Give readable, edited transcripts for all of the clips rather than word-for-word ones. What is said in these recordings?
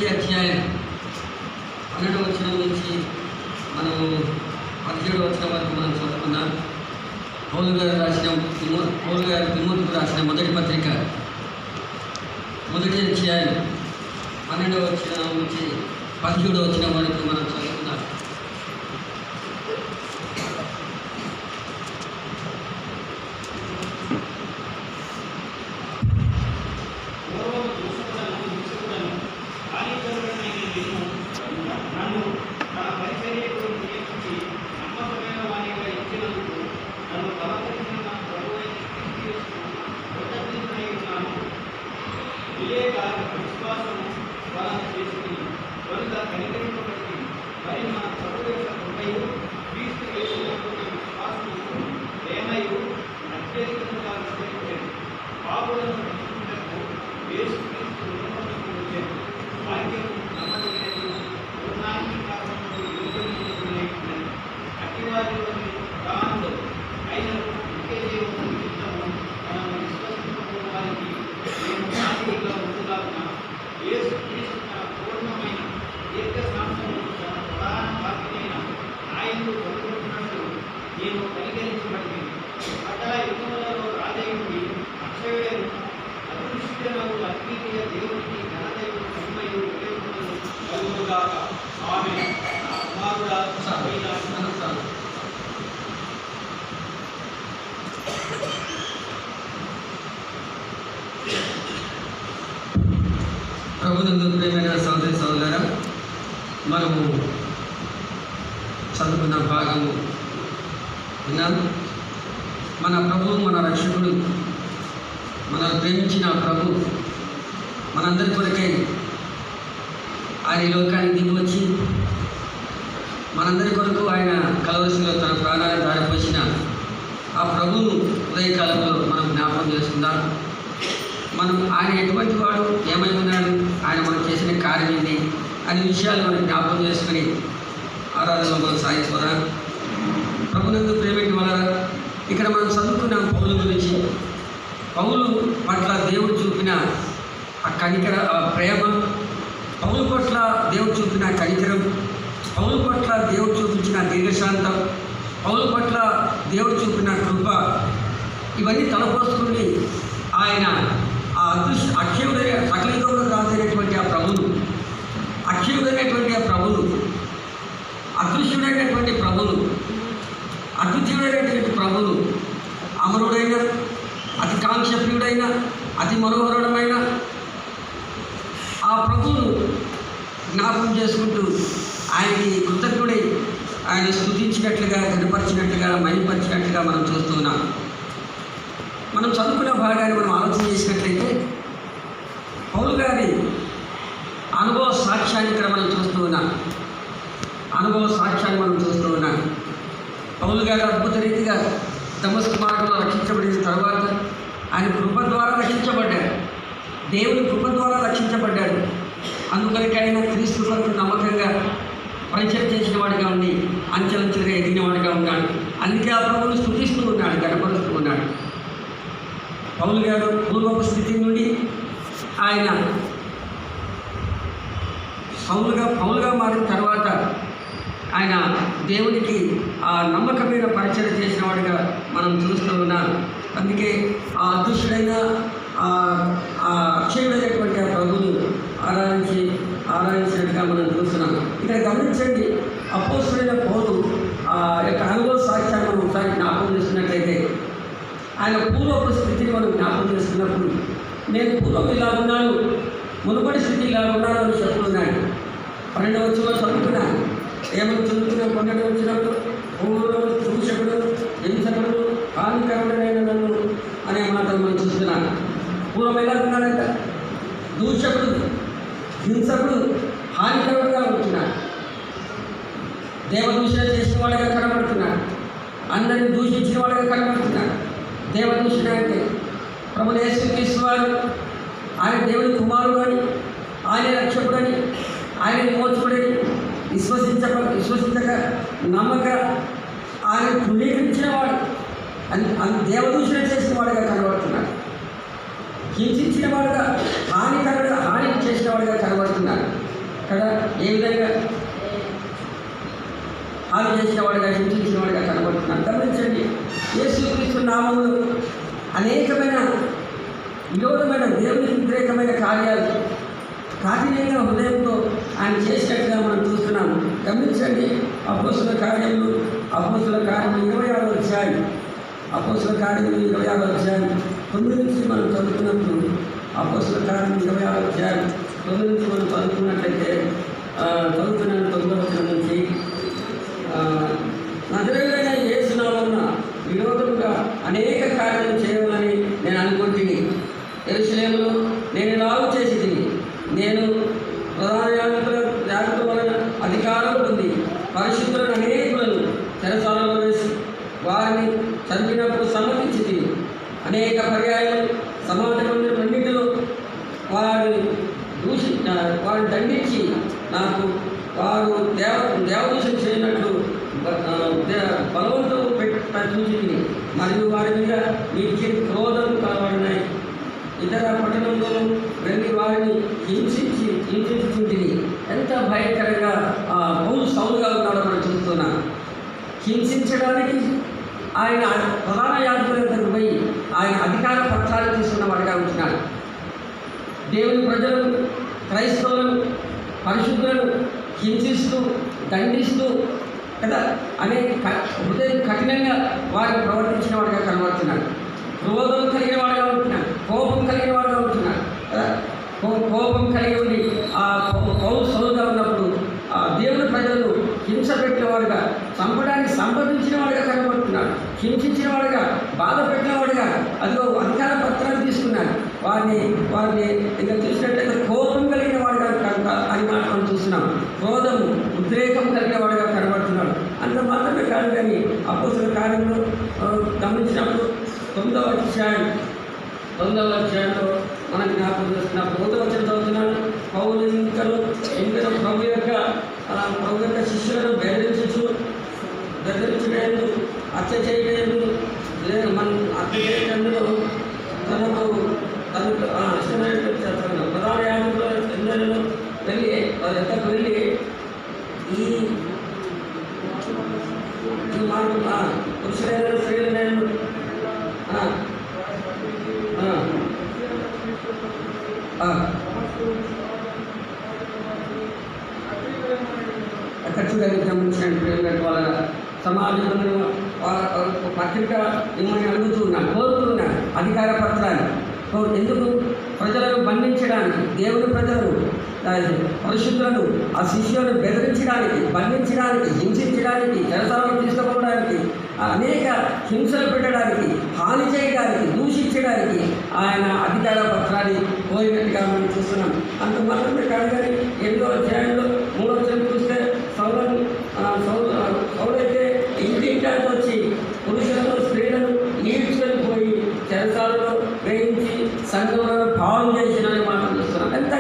అధ్యాయం 12వ వచనం నుంచి మనము 17వ వచనం వరకు మనం చదువుకున్నాం. పౌలు గారు తిమోతికి రాసిన మొదటి పత్రిక మొదటి అధ్యాయం 12వ వచనం నుంచి 17వ వచనం వరకు మనం చదువుకున్నాం. ప్రభునందు ప్రియమైన సోదరి సోదరులారా, మనము చదువుకున్న భాగము విన్నాము. మన ప్రభువు, మన రక్షకుడు, మనం ప్రేమించిన ప్రభు మనందరి కొరకై ఆయన లోకానికి దిగి వచ్చి మనందరి కొరకు ఆయన కలవలసిలో తన ప్రాణాన్ని దారిపోసిన ఆ ప్రభువును ఉదయకాలంలో మనం జ్ఞాపకం చేసుకుందాం. మనం ఆయన ఎటువంటి వాడు, ఏమై ఉన్నాడు, ఆయన మనం చేసిన కార్యం ఏంటి అనే విషయాలు మనం జ్ఞాపకం చేసుకుని ఆరాధనలో మనం సాగిపోదాం. ప్రభునందు ప్రేమిటి వల్ల ఇక్కడ మనం చదువుకున్న పౌలు గురించి, పౌలు పట్ల దేవుడు చూపిన ఆ కనికర, ఆ ప్రేమ, పౌలు పట్ల దేవుడు చూపిన కనికరం, పౌలు పట్ల దేవుడు చూపించిన దీర్ఘశాంతం, పౌలు పట్ల దేవుడు చూపిన కృప, ఇవన్నీ తలపోసుకుని ఆయన ఆ అక్షయుడైన సకలితంలో రాసినటువంటి ఆ ప్రభులు, అక్షయుడైనటువంటి ఆ ప్రభులు, అదృశ్యుడైనటువంటి ప్రభులు, అద్వితీయుడైనటువంటి ప్రభులు, అమరుడైన, అతి కాంక్షప్రియుడైన, అతి మనోహరుడమైన ఆ ప్రభువును జ్ఞాపకం చేసుకుంటూ ఆయనకి కృతజ్ఞుడై ఆయన స్తుతించినట్లుగా, గణపరిచినట్లుగా, మహిమపరిచినట్లుగా మనం చూస్తున్నాం. మనం చదువుకున్న భాగాన్ని మనం ఆలోచన చేసినట్లయితే పౌలు గారి అనుభవ సాక్ష్యాన్ని ఇక్కడ మనం చూస్తూ ఉన్నాం. అనుభవ సాక్ష్యాన్ని మనం చూస్తూ ఉన్నాం. పౌలు గారు అద్భుత రీతిగా దమస్కు మార్గంలో రక్షించబడిన తర్వాత ఆయన కృప ద్వారా రక్షించబడ్డాడు. దేవుని కృప ద్వారా రక్షించబడ్డాడు. అందుకనికి ఆయన క్రీస్తు కొరకు నమ్మకంగా పరిచయం చేసిన వాడిగా ఉండి అంచెలంచెలుగా ఎదిగినవాడిగా ఉన్నాడు. అందుకే ఆ ప్రభువును స్తుతిస్తూ ఉన్నాడు, గణపరుస్తూ ఉన్నాడు. పౌలు గారు పూర్వపు స్థితి నుండి ఆయన పౌలుగా మారిన తర్వాత ఆయన దేవునికి ఆ నమ్మకమైన పరిచయం చేసిన వాడిగా మనం చూస్తూ ఉన్నాం. అందుకే ఆ అదృష్టుడైన అక్షయుడైనటువంటి ఆ ప్రభువును ఆరాధించినట్టుగా మనం చూస్తున్నాం. ఇక్కడ గమనించండి, అపోస్తుడైన పౌలు యొక్క అనుభవ సాక్ష్యాన్ని మనం ఒకసారి జ్ఞాపకం చేస్తున్నట్లయితే ఆయన పూర్వపు స్థితిని మనం జ్ఞాపకం చేస్తున్నప్పుడు, నేను పూర్వం ఇలా ఉన్నాను, మునుపటి స్థితి ఇలా ఉన్నాను అని చెప్తున్నాను. 12వ వచనంలో చదువుకున్నాను. ఏమని చదువుకున్నాను? 12వ వచనంలో పూర్వం దూషకుడు, హింసకుడు, హానికరుడైన నన్ను అనే మాటలు మనం చూస్తున్నాను. పూర్వం ఎలా ఉన్నాడంట? దూషకుడు, హింసకుడు, హానికరుడుగా ఉంటున్నాడు. దేవదూషణ చేసిన వాడిగా కనబడుతున్నాడు. అందరిని దూషించిన వాడిగా కనబడుతున్నాడు. దేవదూషణ అంటే ప్రభువు యేసుక్రీస్తు వారు ఆయన దేవుని కుమారుడు అని, ఆయన రక్షకుడని, ఆయన విమోచకుడని విశ్వసించక నమ్మక ఆయన తృణీకరించిన వాడు, దేవదూషణ చేసిన వాడుగా కనబడుతున్నాడు. హింసించిన వాడుగా, హాని చేసిన వాడుగా కనబడుతున్నాడు. కదా, ఏ విధంగా హాని చేసిన వాడిగా, హింసించిన వాడిగా కనబడుతున్నాడు. గమనించండి, యేసుక్రీస్తు నామములో అనేకమైన విరోధమైన దేవునికి వ్యతిరేకమైన కార్యాలు కాఠిన్యంగా హృదయంతో ఆయన చేసినట్టుగా మనం చూస్తున్నాము. గమనించండి, అపోస్తుల కార్యములు 26వ అధ్యాయం, అపోస్తుల కార్యములు 26వ అధ్యాయం 9 నుంచి మనం చదువుతున్నప్పుడు, అపోస్తుల కార్యములు 26వ అధ్యాయం 9 నుంచి మనం చదువుకున్నట్లయితే చదువుతున్నాను 9వ వచనం నుంచి. నజరేయుడైన యేసు నామమున విరోధంగా అనేక కార్యాలు చేయాలని నేను అనుకుంటుని. యెరూషలేములో నేను ఇలాగ చేసి తిని, నేను ప్రధాన యాజకుల వలన అధికారం పొంది పరిశుద్ధులను అనేకులను చెరసాలలో వేసి వారిని చంపినప్పుడు సమ్మతించి తిని, అనేక పర్యాయాలు సమాజ మందిరన్నింటిలో వారిని దండించి నాకు వారు దేవదూషణ చేయనట్లు బలవంతం చూసి, మరియు వారి మీద వీటికి క్రోధం కలబడినాయి. ఇతర పట్టణంలో వెళ్ళి వారిని హింసించుకుంటుంది. ఎంత భయంకరంగా పౌలు సౌలుగా ఉన్నాడో మనం చూస్తున్నాం. హింసించడానికి ఆయన ప్రధాన యాజకుల దగ్గరకు పోయి ఆయన అధికార పత్రాలు తీసుకున్నవాడుగా ఉంటున్నాడు. దేవుని ప్రజలను, క్రైస్తవులను, పరిశుద్ధులను హింసిస్తూ దండిస్తూ కదా హృదయం కఠినంగా వారిని ప్రవర్తించిన వాడిగా కనబడుతున్నాడు. క్రోధం కలిగిన వాడుగా ఉంటున్నాడు, కోపం కలిగిన వాడుగా ఉంటున్నాడు కదా. కోపం కలిగి ఉండి ఆ పౌలు సౌలుగా ఉన్నప్పుడు ఆ దేవుని ప్రజలను హింస పెట్టిన వాడుగా, చంపడానికి సంబంధించిన వాడుగా కనబడుతున్నాడు. హింసించిన వాడుగా, బాధ పెట్టిన వాడుగా, అదిగో అధికార పత్రాలు తీసుకున్నాడు. వారిని ఇంకా చూసినట్లయితే కోపం కలిగిన వాడుగా కనుక అని మాట మనం చూస్తున్నాం. క్రోధము, ఉద్రేకం కలిగిన వాడుగా కనబడుతున్నాడు. అంత మాత్రమే కాదు, కానీ అపోస్తుల కార్యంలో గమనించినప్పుడు 9వ అధ్యాయంలో మనం జ్ఞాపకం చేస్తున్న 9వ వచనం చదువుతున్నాను. పౌలు ఇంకను ప్రభు యొక్క శిష్యులను బెదిరించలేదు, హత్య చేయలేదు, లేదు మనం హత్య చేయడంలో తనకు ఇష్టమైనట్టు చేస్తాను. ప్రధాన యాజకుల ఎందరిలో వెళ్ళి వారి ఎద్దకు వెళ్ళి ఈ మార్గం పురుషులైన స్త్రీలైన అక్కడ చూడడానికి గమనించినట్టు వాళ్ళ సమాజంలో పత్రిక మిమ్మల్ని కోరుతున్నాను అధికార పత్రాలు. ఎందుకు? ప్రజలను బంధించడానికి, దేవుని ప్రజలను, పరిశుద్ధులను, ఆ శిష్యులను బెదిరించడానికి, బంధించడానికి, హింసించడానికి, చెరసాలకు తీసుకుపోవడానికి, అనేక హింసలు పెట్టడానికి, హాని చేయడానికి, దూషించడానికి ఆయన అధికార పత్రాన్ని కోరినట్టుగా మనం చూస్తున్నాం. అంత మాత్రమే కాదు, కానీ 8వ అధ్యాయంలో 3వ వచనం చూస్తే సౌలైతే ఇంటింటా వచ్చి పురుషులను, స్త్రీలను ఈడ్చుకొని పోయి చెరసాలలో వేయించి సంఘంలో పాలు చేసిన మాట చూస్తున్నాం. ఎంత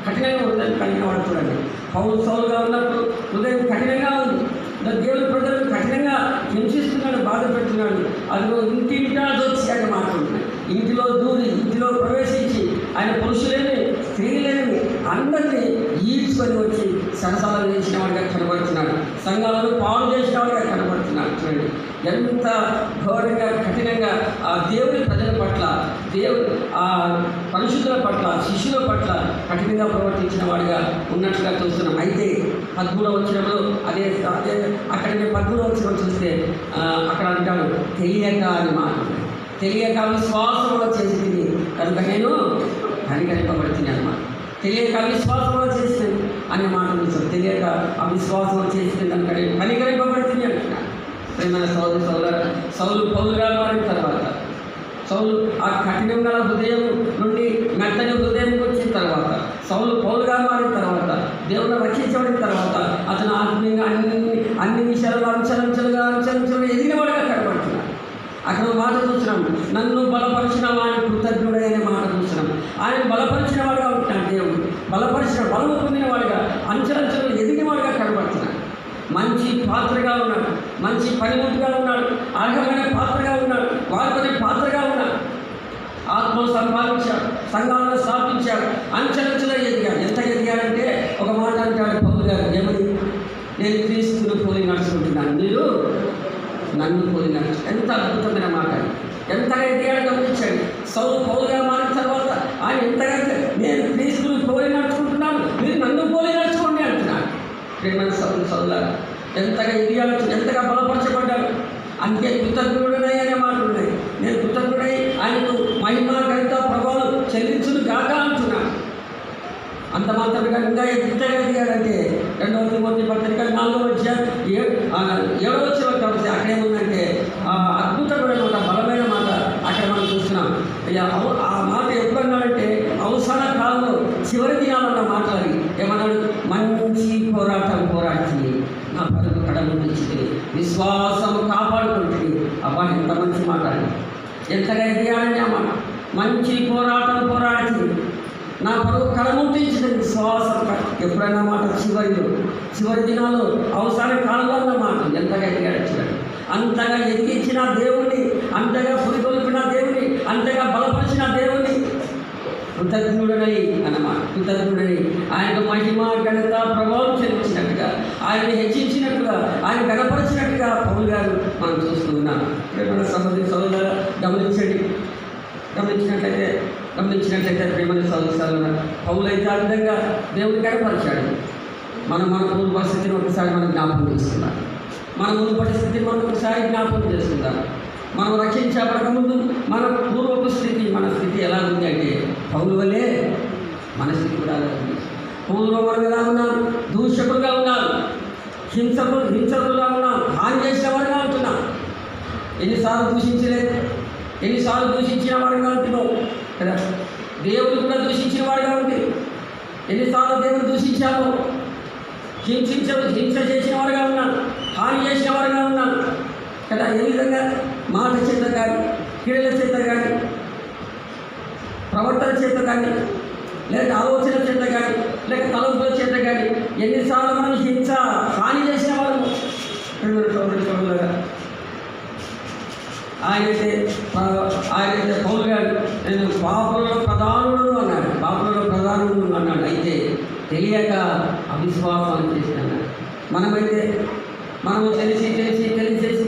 కఠినంగా హృదయం కలిగిన వాడు చూడండి. పౌలు సౌలుగా ఉన్నప్పుడు హృదయం కఠినంగా ఉంది. దేవుని ప్రజలను కఠినంగా హింసిస్తున్నాడు, బాధ పెడుతున్నాడు. అదిగో ఇంటింటా వచ్చి ఆయన మాట్లాడుతున్నాడు. ఇంటిలో దూరి, ఇంటిలో ప్రవేశించి ఆయన పురుషులేని, స్త్రీలేని అందరినీ ఈడ్చుకొని వచ్చి సరసాలు చేసిన వాడిగా కనబడుతున్నాడు. సంఘాలను పాలు చేసిన వాడిగా కనబడుతున్నాడు. చూడండి ఎంత ఘోరంగా, కఠినంగా ఆ దేవుని ప్రజల పట్ల, దేవుని ఆ పరిశుద్ధుల పట్ల, శిష్యుల పట్ల కఠినంగా ప్రవర్తించిన వాడిగా ఉన్నట్లుగా చూస్తున్నాం. అయితే 13వ వచనంలో అదే అక్కడ 13వ వచనం చూస్తే అక్కడ అంటాడు, తెలియక అని మాట, తెలియక విశ్వాసంలో చేసి తిని కనుక నేను కనికరింపబడుతుంది అన్నమాట. తెలియక అవిశ్వాసంలో చేసి అనే మాట చూస్తాం. తెలియక అవిశ్వాసంలో చేసి కనుక నేను కనికరింపబడుతుంది అంటున్నాను. ప్రేమైన సౌలు పౌలుగా మారిన తర్వాత, సౌలు ఆ కఠినం గల హృదయం నుండి మెత్తని హృదయంకి వచ్చిన తర్వాత, సౌలు పౌలుగా మారిన తర్వాత, దేవుని రక్షించబడిన తర్వాత అతను ఆత్మీయంగా అన్ని విషయాల్లో అంచెలంచెలుగా ఎదిగిన వాడుగా కనబడుతున్నాడు. అక్కడ మాట చూస్తున్నాం, నన్ను బలపరిచిన వాడిని కృతజ్ఞుడైన మాట చూస్తున్నాం. ఆయన బలపరిచిన వాడుగా ఉంటున్నాడు. దేవుడు బలము పొందిన వాడుగా, అంచెలంచెలు ఎదిగిన వాడుగా కనబడుతున్నాడు. మంచి పాత్రగా ఉన్నాడు, మంచి పనిముట్టుగా ఉన్నాడు, అర్హమైన పాత్రగా ఉన్నాడు, వారిపై పాత్రగా ఉన్నాడు. ఆత్మను సంపాదించాడు, సంఘాలను స్థాపించాడు, అంచెలంచెలుగా ఎదిగాడు. ఎంత ఎదిగాడంటే ఒక మాట అంటాడు, నన్ను పోలినట్లు. ఎంత అద్భుతమైన మాట! ఎంతగా ఎదిగాడు గమనించండి. పౌలుగా మారిన తర్వాత ఆయన ఎంతగా నేను క్రీస్తుని పోలి నడుచుకుంటున్నాను, మీరు నన్ను పోలి నడుచుకోండి అంటున్నాడు. ప్రేమ సౌలారా, ఎంతగా ఎదిగాడు, ఎంతగా బలపరచబడ్డాడు. అందుకే కృతజ్ఞుడనై అనే మాట ఉన్నాయి. నేను కృతజ్ఞుడై ఆయనకు మహిమ ఘనత ప్రభావం చెల్లించును గాక అంటున్నాను. అంత మాత్రమే ఇంకా ఎంతగా ఎదిగాడంటే 2వ తిమోతి పత్రిక 4వ అధ్యాయం 7వ వచనం కాబట్టి అక్కడేముందంటే అద్భుతమైన మాట, బలమైన మాట అక్కడ మనం చూస్తున్నాం. ఆ మాట ఎప్పుడన్నాడంటే అవసర కాలంలో చివరి దినాలన్న మాట్లాడి ఏమన్నాడు? మంచి పోరాటం పోరాడి నా పరుగు కడము తెచ్చింది, విశ్వాసం కాపాడుకుంటుంది. అబ్బా, ఎంత మంచి మాట! ఎంతగా ఎదిగాడంటే ఆ మాట. మంచి పోరాటం పోరాడుతుంది, నా పరుగు కడముట్టించిన విశ్వాసం. ఎప్పుడైనా మాట చివరి దినాల్లో అవసర కాలంలో అన్న మాట. ఎంతగా ఎదిగాడు! అంతగా ఎదిగించిన దేవుణ్ణి, అంతగా పురికొల్పిన దేవుని, అంతగా బలపరిచిన దేవుని కృతజ్ఞుడనై అన్నమాట. కృతజ్ఞుడనై ఆయనకు మహిమ ఘనత ప్రభావం చెల్లించినట్టుగా, ఆయన్ని హెచ్చించినట్టుగా, ఆయన గణపరిచినట్టుగా పౌలు గారు మనం చూస్తూ ఉన్నాం. ప్రేమ సహోదరి సహోదరుల గమనించినట్లయితే ప్రేమ సహోదరుల పౌలు అయితే ఆ విధంగా దేవుని గణపరిచాడు. మన పూర్వ స్థితిని ఒకసారి మనం జ్ఞాపకం చేస్తున్నాం. మన మునుపటి స్థితిని మనం ఒకసారి జ్ఞాపకం చేస్తున్నాం. మనం రక్షించబడకముందు మన పూర్వపు స్థితి, మన స్థితి ఎలా ఉంది అంటే పౌలు వల్లే మన స్థితి కూడా అలా ఉంది. పౌలులో మనం ఎలా ఉన్నాం? దూషకులుగా ఉన్నాం, హింసకులుగా ఉన్నాం, హాని చేసిన వారుగా ఉంటున్నాం. ఎన్నిసార్లు దూషించలేదు, ఎన్నిసార్లు దూషించిన వారుగా ఉంటున్నాం కదా. దేవుడు కూడా దూషించిన వాడుగా ఉంది. ఎన్నిసార్లు దేవుడు దూషించాము, హింస చేసిన వారుగా ఉన్నాం, హాని చేసిన వారుగా ఉన్నాం కదా. ఏ విధంగా? మాట చేత కానీ, క్రియల చేత కానీ, ప్రవర్తన చేత కానీ, లేక ఆలోచన చేత కానీ, లేక తలంపుల చేత కానీ ఎన్నిసార్లు మనం హాని చేసిన వాళ్ళము. ఆయనైతే పౌలు గారు నేను పాపులలో ప్రధానుడు అన్నాడు. పాపులలో ప్రధానుడు అన్నాడు. అయితే తెలియక అవిశ్వాసాలు చేసినాడు. మనము తెలిసేసి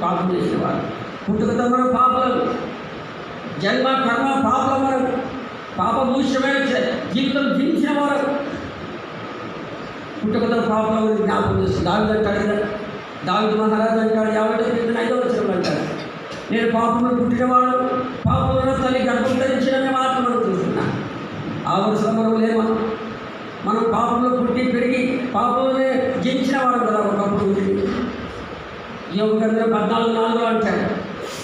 పాపం చేసేవారు. పుట్టుకతో మనం పాపలం, జన్మ కర్మ పాపం, మనం పాపభూషమైన జీవితం జీవించిన వారు. పుట్టుకతో పాపం జ్ఞాపకం చేస్తుంది. దావీదు మహారాజు అంటాడు 51:5 వచనం అంటాడు, నేను పాపంలో పుట్టినవాడు, పాపంలో తల్లి గర్భం ధరించిన మాట మనం చూస్తున్నాను. ఆ వరుసలో మనం లేమా? మనం పాపంలో పుట్టి పెరిగి పాపంలోనే జీవించిన వాడు కదా. ఒకప్పుడు యోగ 14:4 అంటాడు,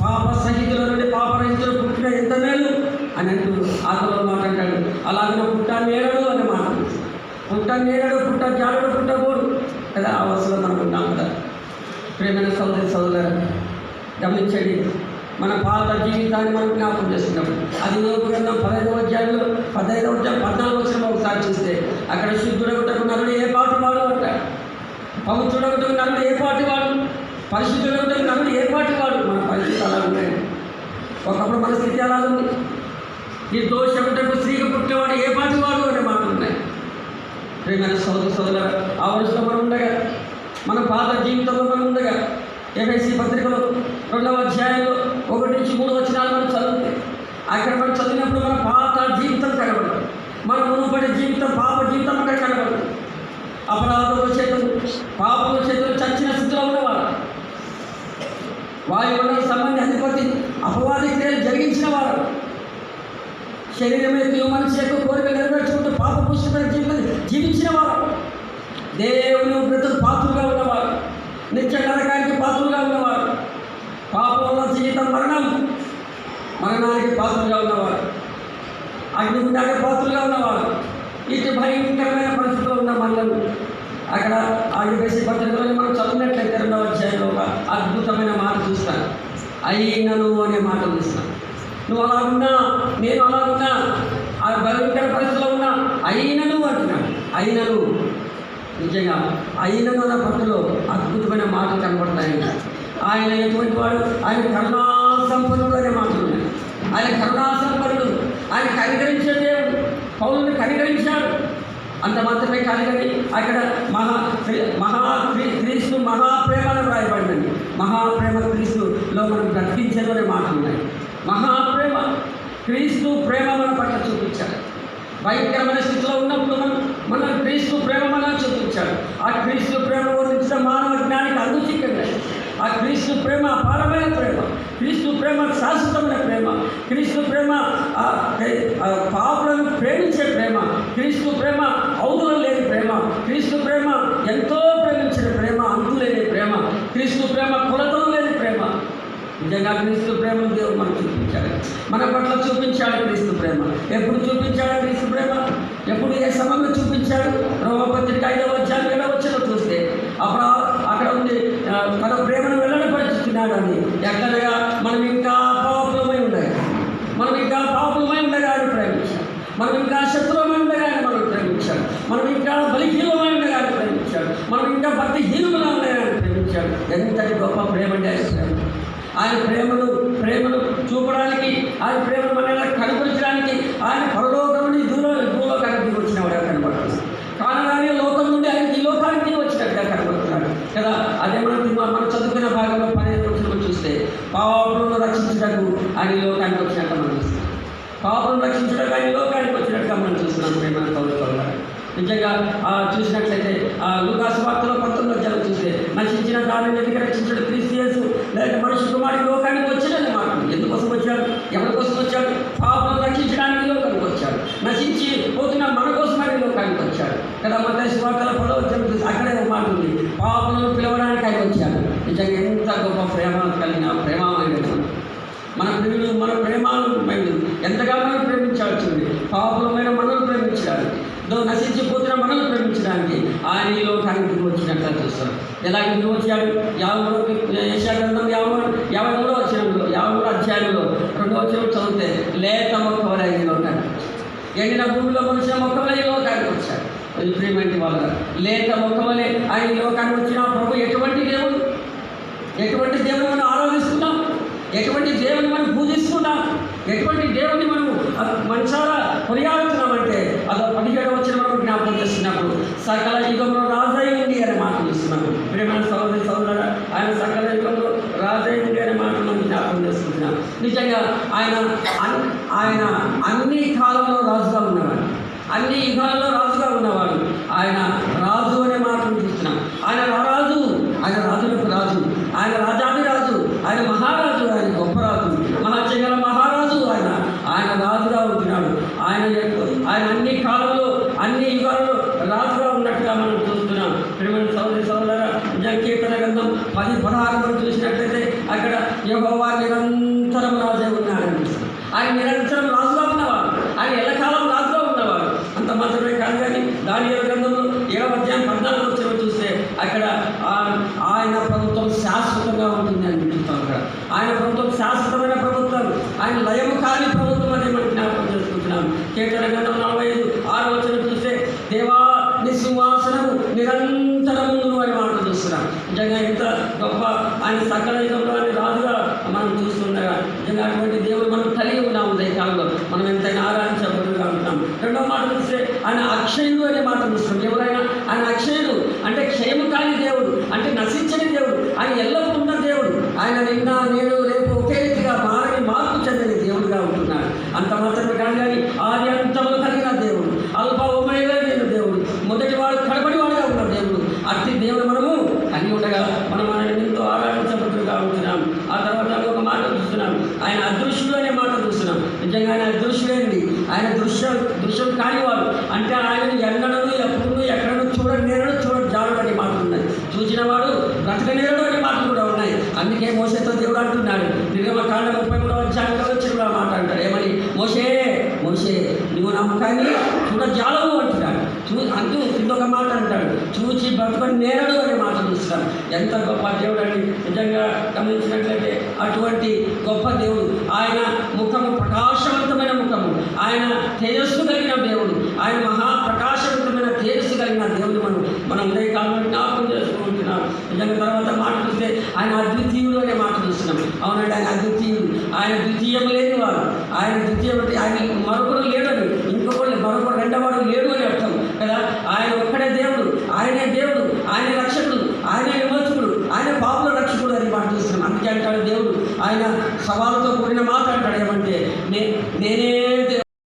పాప సహితుల నుండి పాపరహితులు పుట్టిన ఎంత మేలు అని అంటూ ఆకలో మాట అంటాడు. అలాగే పుట్ట నేరడు అనే మాట. పుట్ట నేరడు, పుట్ట జాడడు, పుట్టబోడు కదా. ఆ వరుసలో మనం ఉన్నాం కదా. ప్రేమైన సోదరు గమనించండి. మన పాత జీవితాన్ని మనం జ్ఞాపకం చేస్తున్నాం. అది యోగ 15వ అధ్యాయంలో 14వ వచనం ఒకసారి చూస్తే అక్కడ శుద్ధుడగుటకు నరుడు ఏ పాటు వాడు అంటాడు, పవిత్రుడగుటకు నరుడు ఏ పాటి వాడు, పరిశుద్ధుడగుటకు నరుడు ఏ పాటి వాడు. మన పరిస్థితి అలా ఉన్నాయి. ఒకప్పుడు మన స్థితి అలా ఉంది. నిర్దోషగుటకు స్త్రీగా పుట్టినవాడు ఏ పాటి వాడు అనే మాటలు ఉన్నాయి. ప్రేమైన సోదరు ఆ వరుసలో మనం ఉండగా, మన పాత జీవితంలో మనం ఉండగా, ఎఫెసీ పత్రికలో 2వ అధ్యాయంలో 1-3 వచనాలు మనం చదివితే అక్కడ మనం చదివినప్పుడు మన పాత జీవితం కనబడదు. మన మునుపటి జీవితం, పాప జీవితం అక్కడ కనబడదు. అపరాధుల చేతులు, పాపల చేతులు చచ్చిన స్థితిలో ఉన్నవారు, వాయువుల సంబంధి అధిపతి అపవాది క్రియలు జరిగించిన వారు, శరీరమే మనిషి యొక్క కోరిక నెరవేర్చుకుంటూ పాపపుష్టమైన జీవితం జీవించిన వారు, దేవుని ఉగ్రతకు పాత్రలుగా ఉన్నవారు, నిత్య నరకానికి పాత్రలుగా ఉన్నవారు, పాపం వల్ల జీవితం మరణానికి పాత్రలుగా ఉన్నవారు, అగ్నిగుండానికి పాత్రలుగా ఉన్నవారు. ఇటు భయంకరమైన పరిస్థితిలో ఉన్న మనలను అక్కడ ఎఫెసీ పత్రికలో మనం చదివినట్లయితే 2వ అధ్యాయంలో ఒక అద్భుతమైన మాట చూస్తాను. అయినను అనే మాట చూస్తాను. నువ్వు అలా ఉన్నా, నేను అలా ఉన్నా, ఆ భయంకర పరిస్థితిలో ఉన్నా, అయినను అంటున్నాను. అయినను నిజంగా అయినను అన్న పట్టులో అద్భుతమైన మాటలు కనబడతాయి. ఆయన ఎటువంటి వాడు? ఆయన కరుణా సంపన్నుడు అనే మాటలు ఉన్నాయి. ఆయన కరుణా సంపన్నుడు, ఆయన కనికరించే దేవుడు. పౌలుని కనికరించాడు. అంత మాత్రమే కాదు కానీ అక్కడ క్రీస్తు మహాప్రేమను రాయబడిందండి. మహాప్రేమ క్రీస్తులో మనం బ్రతికించదు అనే మాట ఉన్నాయి. మహాప్రేమ క్రీస్తు ప్రేమ మన పట్ల చూపించాడు. భయంకరమైన స్థితిలో ఉన్నప్పుడు మనం క్రీస్తు ప్రేమ మనం చూపించాడు. ఆ క్రీస్తు ప్రేమ వర్ణించిన మానవ జ్ఞానికి అందుచిక్కండి. ఆ క్రీస్తు ప్రేమ అపారమైన ప్రేమ, క్రీస్తు ప్రేమ శాశ్వతమైన ప్రేమ, క్రీస్తు ప్రేమ పాపులను ప్రేమించే ప్రేమ, క్రీస్తు ప్రేమ అవధులు లేని ప్రేమ, క్రీస్తు ప్రేమ ఎంతో ప్రేమించిన ప్రేమ, అంతులేని ప్రేమ, క్రీస్తు ప్రేమ కొలతలు లేని ప్రేమ. నిజంగా క్రీస్తు ప్రేమను దేవుడు మనకు చూపించాడు, మన పట్ల చూపించాడు. క్రీస్తు ప్రేమ ఎప్పుడు చూపించాడు? క్రీస్తు ప్రేమ ఎప్పుడు ఏ సమయంలో చూపించాడు? రోమపత్రిక 5వ అధ్యాయం 7వ వచనం చూస్తే అప్పుడు అక్కడ ఉంది, తన ప్రేమను వెల్లడిపరుచుతున్నాడు అని. ఎక్కడగా మనం ఇంకా పాపులమై ఉండగా ఆయన ప్రేమించాడు. మనం ఇంకా శత్రువమై ఉండగా మనం ప్రేమించాడు. మనం ఇంకా బలిహీనమై ఉండగా ఆయన ప్రేమించాడు. మనం ఇంకా భక్తిహీనముగా ఉండగా ఆయన ప్రేమించాడు. ఎంతటి గొప్ప ప్రేమ అంటే ఆయన ప్రేమను చూపడానికి, ఆయన ప్రేమను మన కనపరచడానికి ఆయన పరలోకం నుండి భూలోకానికి దిగి వచ్చినవాడు కనబడుతుంది. కానగానే లోకం నుండి ఆయన ఈ లోకానికి దిగి వచ్చినట్టుగా కనబడుతున్నాడు కదా. అదే మనం చదువుకున్న భాగంలో 15వ వచనం చూస్తే పాపులను రక్షించడానికి ఆయన ఈ లోకానికి వచ్చినట్టు మనం చూస్తాం. పాపులను రక్షించడానికి ఆయన లోకానికి వచ్చినట్టుగా మనం చూస్తున్నాం. ప్రేమ కౌలుకోవాలి నిజంగా చూసినట్లయితే లూకా సువార్తలో 19వ అధ్యాయం చూస్తే నశించిన దానిని వెతికి రక్షించడం క్రీస్తు యేసు లేదా మనిషి కుమారుడు లోకానికి వచ్చాడని మాట. ఎందుకోసం వచ్చాడు? ఎవరి కోసం వచ్చాడు? పాపను రక్షించడానికి లోకానికి వచ్చాడు. నశించి పోతున్న మన కోసం ఆయన లోకానికి వచ్చాడు కదా. మత్తయి సువార్తలో 10వ అధ్యాయం చూస్తే అక్కడే ఒక మాట ఉంది, పాపలను పిలవడానికి ఆయన వచ్చాడు. నిజంగా ఎంత గొప్ప ప్రేమ కలిగిన ప్రేమమైనది మన ప్రియులు, మన ప్రేమమైనది ఎంతగా మనం ప్రేమించాల్సింది. పాపులమైన మనల్ని ప్రేమించడానికి, నశించిపోతున్న మనల్ని ప్రేమించడానికి ఆయన ఈ లోకానికి దిగి వచ్చినట్టు చూస్తారు. ఎలాగ దిగి వచ్చాడు? యెషయా గ్రంథం 53వ అధ్యాయంలో 2వ వచనం చదివితే లేత మొక్కవలే ఈ లోకానికి, ఎండిన భూమిలో మనుషుల మొక్కవలే ఈ లోకానికి వచ్చాడు. ప్రేమంటి వాళ్ళ లేత మొక్కవలే ఆయన ఈ లోకానికి వచ్చిన ప్రభు ఎటువంటి దేవుని మనం ఆరాధిస్తున్నాం, ఎటువంటి దేవుని మనం పూజిస్తున్నాం, ఎటువంటి దేవుని మనం మనసారా కొనియాడుతున్నామంటే అలా 17వ వచనం మనం జ్ఞాపకం చేస్తున్నప్పుడు సకల యుగంలో రాజై ఉంది అనే మాట చూస్తున్నాము. ప్రేమ సోదర ఆయన సకల యుగంలో రాజై ఉంది అనే మాట మనం జ్ఞాపకం చేసుకుంటున్నాం. నిజంగా ఆయన అన్ని కాలంలో రాజుగా ఉన్నవాడు, అన్ని యుగాల్లో రాజుగా ఉన్నవాడు. ఆయన రాజు అనే మాటను చూస్తున్నాం. ఆయన రాజు, ఆయన రాజులకు రాజు, ఆయన రాజాదిరాజు, ఆయన మహారాజు, ఆయన గొప్ప రాజు, మహాచగల మహారాజు. ఆయన రాజుగా ఉంటున్నాడు. ఆయన అన్ని కాలంలో అన్ని యుగాల్లో రాజుగా ఉన్నట్టుగా మనం చూస్తున్నాం. ప్రియమైన సోదర కీర్తన గ్రంథం 10:16 మనం చూసినట్లయితే అక్కడ యెహోవా నిరంతరం రాజే ఉన్నాడని. ఆయన నిరంతరం రాజుగా ఉన్నవాడు, ఆయన ఎల్లకాలం రాజుగా ఉన్నవాడు. అంత మాత్రమే కాదు కానీ దానియేలు గ్రంథంలో 7వ అధ్యాయం 14వ వచనం చూస్తే అక్కడ ఆయన ప్రభుత్వం శాశ్వతంగా ఉంటుంది అని చూస్తాం. అక్కడ ఆయన ప్రభుత్వం శాశ్వతమైన ప్రభుత్వం, ఆయన లయము కాని ప్రభుత్వం అని మనం జ్ఞాపకం చేసుకుంటున్నాం. కీర్తన గ్రంథం 45:6వ వచనం చూస్తే దేవా నీ సింహాసనము నిరంతరమును అని మాట చూస్తున్నాం. నిజంగా ఎంత గొప్ప ఆయన సకల యుగంలో అని రాజుగా మనం చూస్తుండగా నిజంగా అటువంటి దేవుడు మనం కలిగి ఉన్నాము. ఈ కాలంలో మనం ఎంతైనా ఆరాధించబడుగా ఉంటాం. రెండవ మాట చూస్తే ఆయన అక్షయుడు అనే మాట చూస్తున్నాం. ఎవరైనా ఆయన అక్షయుడు అంటే క్షయము కాని దేవుడు, అంటే నశించని దేవుడు, ఆయన ఎల్లప్పుడూ ఉన్న దేవుడు. ఆయన నిన్న నేడు రేపు ఒకే రీతిగా మార్పు చెందని దేవుడుగా ఉంటున్నాడు. అంత మాత్రమే కానీ ఆది అంతములు కలిగిన దేవుడు, అల్ప ఉమయమైన దేవుడు, మొదటివాడు కడపడివాడుగా ఉన్న దేవుడు. అట్టి దేవుడు మనము కలిగి ఉండగా మనం ఆయన ఎంతో ఆరాధించబడుగా ఉంటున్నాం. ఆ తర్వాత ఒక మాట చూస్తున్నాం, ఆయన అదృశ్యుడు అనే మాట చూస్తున్నాం. నిజంగా ఆయన అదృశ్యుడేంది, ఆయన దృశ్యం కానివాడు, అంటే ఆయన ఎన్నడను ఎప్పుడు ఎక్కడను చూడని జాడని మాటలు ఉన్నాయి. చూసినవాడు బ్రతకనేరుడు అనే మాటలు కూడా ఉన్నాయి. అందుకే మోసేతో దేవుడు అంటున్నాడు, నిర్గమకాండ 33వ అధ్యాయంలో వచ్చిన మాట అంటాడు, ఏమని? మోసే నువ్వు నా ముఖాన్ని చూడజాలవు అంటున్నాడు. అంటూ ఇంకొక మాట అంటాడు, చూచి బ్రతకని నేరడు అనే మాట చూస్తాడు. ఎంత గొప్ప దేవుడు అని నిజంగా గమనించినట్లయితే అటువంటి గొప్ప దేవుడు. ఆయన ముఖము ప్రకాశవంతమైన ముఖము, ఆయన తేజస్సు కలిగిన దేవుడు, ఆయన మహాప్రకాశవంతమైన తేజస్సు కలిగిన దేవుడు మనం ఉదయకాలంలో జ్ఞాపకం చేసుకుంటున్నాం. నిజంగా తర్వాత మాట చూస్తే ఆయన అద్వితీయుడు అనే మాట చూస్తున్నాం. అవునండి, ఆయన అద్వితీయుడు, ఆయన ద్వితీయం లేని వాడు, ఆయన ద్వితీయం అంటే ఆయన మరొకరు లేడని, మరొకరు రెండవవాడు లేడు అని అర్థం కదా. ఆయన సవాలుతో కూడిన మాట అంటాడు ఏమంటే నేనే